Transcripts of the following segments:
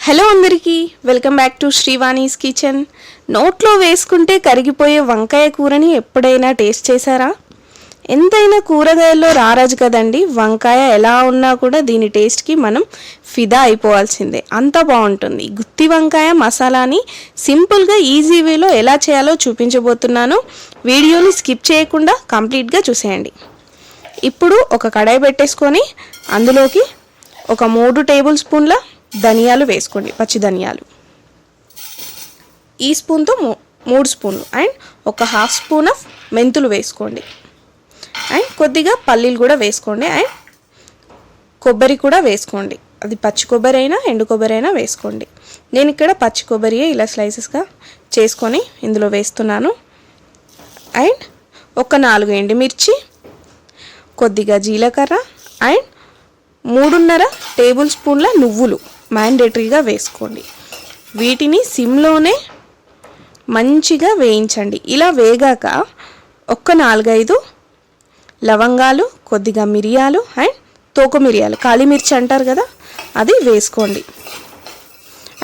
Hello అందరికీ welcome back to శ్రీవాణీస్ kitchen. నోట్లో వేసుకుంటే కరిగిపోయే వంకాయ కూరని ఎప్పుడైనా టేస్ట్ చేశారా? ఎంతైనా కూరగాయల్లో రారాజు కదండి. వంకాయ ఎలా ఉన్నా కూడా దీని టేస్ట్కి మనం ఫిదా అయిపోవాల్సిందే, అంత బాగుంటుంది. గుత్తి వంకాయ మసాలాని సింపుల్గా ఈజీ వేలో ఎలా చేయాలో చూపించబోతున్నాను. వీడియోని స్కిప్ చేయకుండా కంప్లీట్గా చూసేయండి. ఇప్పుడు ఒక కడాయి పెట్టేసుకొని అందులోకి ఒక 3 టేబుల్ స్పూన్ల ధనియాలు వేసుకోండి, పచ్చి ధనియాలు. ఈ స్పూన్తో 3 స్పూన్లు అండ్ ఒక ½ స్పూన్ ఆఫ్ మెంతులు వేసుకోండి. అండ్ కొద్దిగా పల్లీలు కూడా వేసుకోండి. అండ్ కొబ్బరి కూడా వేసుకోండి. అది పచ్చి కొబ్బరి అయినా ఎండు కొబ్బరి అయినా వేసుకోండి. నేను ఇక్కడ పచ్చి కొబ్బరియే ఇలా స్లైసెస్గా చేసుకొని ఇందులో వేస్తున్నాను. అండ్ ఒక 4 ఎండుమిర్చి, కొద్దిగా జీలకర్ర అండ్ 3.5 టేబుల్ స్పూన్ల నువ్వులు మ్యాండేటరీగా వేసుకోండి. వీటిని సిమ్లోనే మంచిగా వేయించండి. ఇలా వేగాక ఒక 4-5 లవంగాలు, కొద్దిగా మిరియాలు అండ్ తోక మిరియాలు, కాళీ మిర్చి అంటారు కదా, అది వేసుకోండి.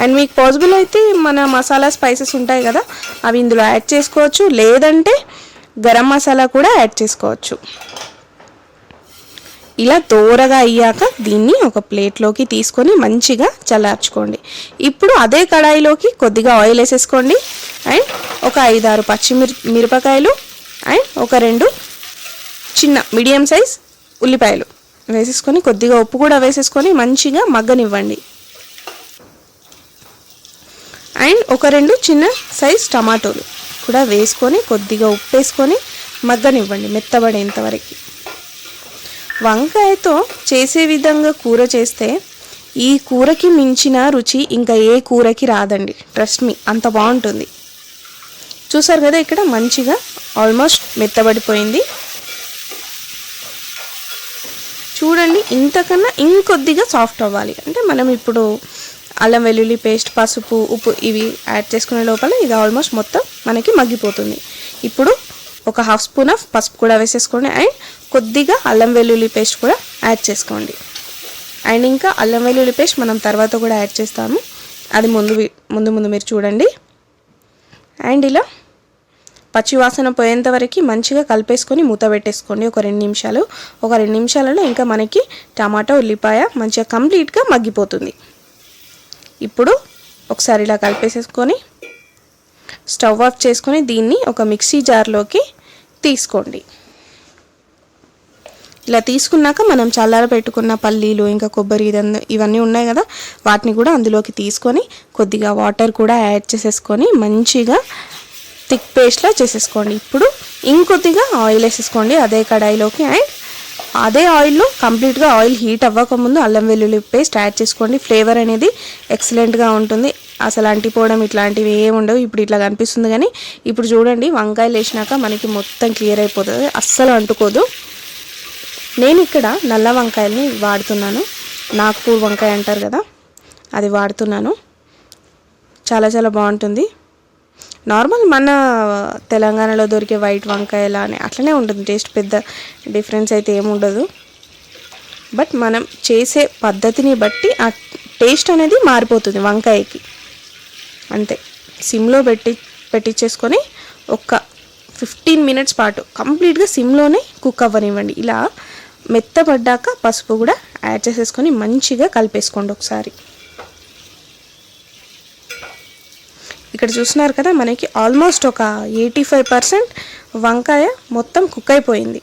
అండ్ మీకు పాసిబుల్ అయితే మన మసాలా స్పైసెస్ ఉంటాయి కదా, అవి ఇందులో యాడ్ చేసుకోవచ్చు, లేదంటే గరం మసాలా కూడా యాడ్ చేసుకోవచ్చు. ఇలా దోరగా అయ్యాక దీన్ని ఒక ప్లేట్లోకి తీసుకొని మంచిగా చల్లార్చుకోండి. ఇప్పుడు అదే కడాయిలోకి కొద్దిగా ఆయిల్ వేసేసుకోండి. అండ్ ఒక 5-6 మిరపకాయలు అండ్ ఒక 2 చిన్న మీడియం సైజ్ ఉల్లిపాయలు వేసేసుకొని కొద్దిగా ఉప్పు కూడా వేసేసుకొని మంచిగా మగ్గనివ్వండి. అండ్ ఒక 2 చిన్న సైజ్ టమాటోలు కూడా వేసుకొని కొద్దిగా ఉప్పు వేసుకొని మగ్గనివ్వండి మెత్తబడేంత వరకు. వంకాయతో చేసే విధంగా కూర చేస్తే ఈ కూరకి మించిన రుచి ఇంకా ఏ కూరకి రాదండి, ట్రస్ట్ మీ, అంత బాగుంటుంది. చూసారు కదా, ఇక్కడ మంచిగా ఆల్మోస్ట్ మెత్తబడిపోయింది. చూడండి, ఇంతకన్నా ఇంకొద్దిగా సాఫ్ట్ అవ్వాలి. అంటే మనం ఇప్పుడు అల్లం వెల్లుల్లి పేస్ట్, పసుపు, ఉప్పు ఇవి యాడ్ చేసుకునే లోపల ఇది ఆల్మోస్ట్ మొత్తం మనకి మగ్గిపోతుంది. ఇప్పుడు ఒక ½ స్పూన్ ఆఫ్ పసుపు కూడా వేసేసుకోండి. అండ్ కొద్దిగా అల్లం వెల్లుల్లి పేస్ట్ కూడా యాడ్ చేసుకోండి. అండ్ ఇంకా అల్లం వెల్లుల్లి పేస్ట్ మనం తర్వాత కూడా యాడ్ చేస్తాము, అది ముందు మీరు చూడండి. అండ్ ఇలా పచ్చి వాసన పోయేంత వరకు మంచిగా కలిపేసుకొని మూత పెట్టేసుకోండి ఒక 2 నిమిషాలు. ఒక 2 నిమిషాలలో ఇంకా మనకి టమాటా, ఉల్లిపాయ మంచిగా కంప్లీట్గా మగ్గిపోతుంది. ఇప్పుడు ఒకసారి ఇలా కలిపేసేసుకొని స్టవ్ ఆఫ్ చేసుకొని దీన్ని ఒక మిక్సీ జార్లోకి తీసుకోండి. ఇలా తీసుకున్నాక మనం చల్లార పెట్టుకున్న పల్లీలు ఇంకా కొబ్బరి ఇవన్నీ ఉన్నాయి కదా, వాటిని కూడా అందులోకి తీసుకొని కొద్దిగా వాటర్ కూడా యాడ్ చేసేసుకొని మంచిగా థిక్ పేస్ట్లా చేసేసుకోండి. ఇప్పుడు ఇంకొద్దిగా ఆయిల్ వేసేసుకోండి అదే కడాయిలోకి. అండ్ అదే ఆయిల్లో కంప్లీట్గా ఆయిల్ హీట్ అవ్వకముందు అల్లం వెల్లుల్లి పేస్ట్ యాడ్ చేసుకోండి. ఫ్లేవర్ అనేది ఎక్సలెంట్గా ఉంటుంది, అసలు అంటిపోవడం ఇట్లాంటివి ఏమి ఉండవు. ఇప్పుడు ఇట్లా కనిపిస్తుంది కానీ ఇప్పుడు చూడండి, వంకాయలు వేసినాక మనకి మొత్తం క్లియర్ అయిపోతుంది, అస్సలు అంటుకోదు. నేను ఇక్కడ నల్ల వంకాయల్ని వాడుతున్నాను, నాగ్పూర్ వంకాయ అంటారు కదా, అది వాడుతున్నాను. చాలా చాలా బాగుంటుంది. నార్మల్ మన తెలంగాణలో దొరికే వైట్ వంకాయలా అని అట్లనే ఉంటుంది టేస్ట్, పెద్ద డిఫరెన్స్ అయితే ఏముండదు. బట్ మనం చేసే పద్ధతిని బట్టి ఆ టేస్ట్ అనేది మారిపోతుంది వంకాయకి, అంతే. సిమ్లో పెట్టించేసుకొని ఒక 15 మినిట్స్ పాటు కంప్లీట్గా సిమ్లోనే కుక్ అవ్వనివ్వండి. ఇలా మెత్తబడ్డాక పసుపు కూడా యాడ్ చేసేసుకొని మంచిగా కలిపేసుకోండి ఒకసారి. ఇక్కడ చూస్తున్నారు కదా, మనకి ఆల్మోస్ట్ ఒక 85% వంకాయ మొత్తం కుక్ అయిపోయింది.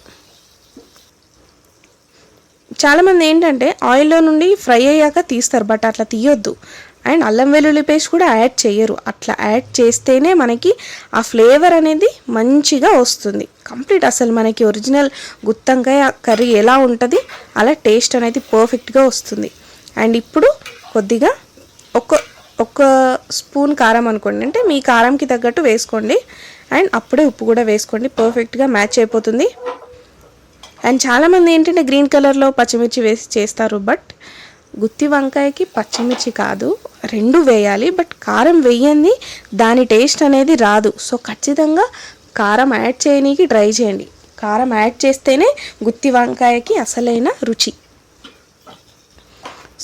చాలామంది ఏంటంటే ఆయిల్లో నుండి ఫ్రై అయ్యాక తీస్తారు, బట్ అట్లా తీయొద్దు. అండ్ అల్లం వెల్లుల్లి పేస్ట్ కూడా యాడ్ చేయరు, అట్లా యాడ్ చేస్తేనే మనకి ఆ ఫ్లేవర్ అనేది మంచిగా వస్తుంది కంప్లీట్. అసలు మనకి ఒరిజినల్ గుత్తంకాయ కర్రీ ఎలా ఉంటుంది అలా టేస్ట్ అనేది పర్ఫెక్ట్గా వస్తుంది. అండ్ ఇప్పుడు కొద్దిగా ఒక స్పూన్ కారం అనుకోండి, అంటే మీ కారంకి తగ్గట్టు వేసుకోండి. అండ్ అప్పుడే ఉప్పు కూడా వేసుకోండి, పర్ఫెక్ట్గా మ్యాచ్ అయిపోతుంది. అండ్ చాలామంది ఏంటంటే గ్రీన్ కలర్లో పచ్చిమిర్చి వేసి చేస్తారు, బట్ గుత్తి వంకాయకి పచ్చిమిర్చి కాదు 2 వేయాలి. బట్ కారం వేయండి, దాని టేస్ట్ అనేది రాదు. సో ఖచ్చితంగా కారం యాడ్ చేయడానికి ట్రై చేయండి. కారం యాడ్ చేస్తేనే గుత్తి వంకాయకి అసలైన రుచి.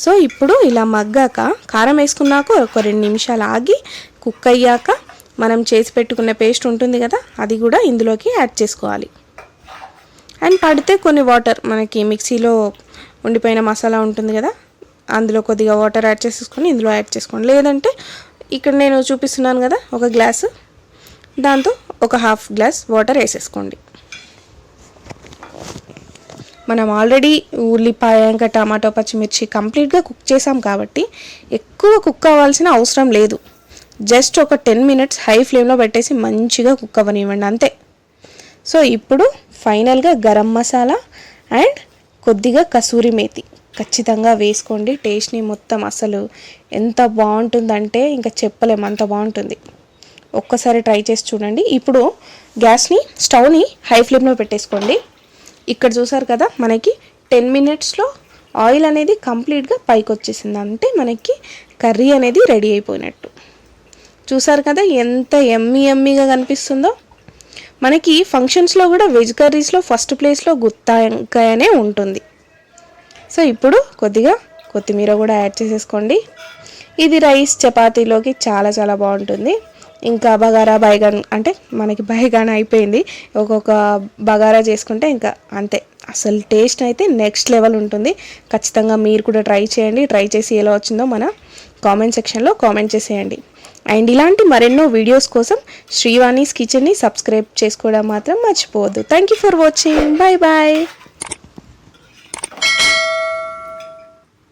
సో ఇప్పుడు ఇలా మగ్గాక కారం వేసుకున్నాక ఒక 2 నిమిషాలు ఆగి కుక్ అయ్యాక మనం చేసి పెట్టుకున్న పేస్ట్ ఉంటుంది కదా, అది కూడా ఇందులోకి యాడ్ చేసుకోవాలి. అండ్ పడితే కొన్ని వాటర్, మనకి మిక్సీలో ఉండిపోయిన మసాలా ఉంటుంది కదా, అందులో కొద్దిగా వాటర్ యాడ్ చేసేసుకొని ఇందులో యాడ్ చేసుకోండి. లేదంటే ఇక్కడ నేను చూపిస్తున్నాను కదా ఒక గ్లాసు, దాంతో ఒక హాఫ్ గ్లాస్ వాటర్ వేసేసుకోండి. మనం ఆల్రెడీ ఉల్లిపాయ ఇంకా టమాటో పచ్చిమిర్చి కంప్లీట్గా కుక్ చేసాం కాబట్టి ఎక్కువ కుక్ అవ్వాల్సిన అవసరం లేదు. జస్ట్ ఒక 10 మినిట్స్ హై ఫ్లేమ్లో పెట్టేసి మంచిగా కుక్ అవ్వనివ్వండి అంతే. సో ఇప్పుడు ఫైనల్గా గరం మసాలా అండ్ కొద్దిగా కసూరి మేతి ఖచ్చితంగా వేసుకోండి. టేస్ట్ని మొత్తం అసలు ఎంత బాగుంటుందంటే ఇంకా చెప్పలేము, అంత బాగుంటుంది. ఒక్కసారి ట్రై చేసి చూడండి. ఇప్పుడు స్టవ్ని హై ఫ్లేమ్లో పెట్టేసుకోండి. ఇక్కడ చూసారు కదా మనకి 10 మినిట్స్లో ఆయిల్ అనేది కంప్లీట్గా పైకి వచ్చేసింది. అంటే మనకి కర్రీ అనేది రెడీ అయిపోయినట్టు. చూసారు కదా ఎంత ఎమ్మీగా కనిపిస్తుందో. మనకి ఫంక్షన్స్లో కూడా వెజ్ కర్రీస్లో ఫస్ట్ ప్లేస్లో గుత్తంకాయనే ఉంటుంది. సో ఇప్పుడు కొద్దిగా కొత్తిమీర కూడా యాడ్ చేసేసుకోండి. ఇది రైస్ చపాతీలోకి చాలా చాలా బాగుంటుంది. ఇంకా బగారా బైగన్ అంటే మనకి బైగన్ అయిపోయింది, ఒక్కొక్క బగారా చేసుకుంటే ఇంకా అంతే. అసలు టేస్ట్ అయితే నెక్స్ట్ లెవెల్ ఉంటుంది. ఖచ్చితంగా మీరు కూడా ట్రై చేయండి. ట్రై చేసి ఎలా వచ్చిందో మన కామెంట్ సెక్షన్లో కామెంట్ చేసేయండి. అండ్ ఇలాంటి మరెన్నో వీడియోస్ కోసం శ్రీవాణీస్ కిచెన్ని సబ్స్క్రైబ్ చేసుకోవడం మాత్రం మర్చిపోవద్దు. Thank you for watching. Bye bye.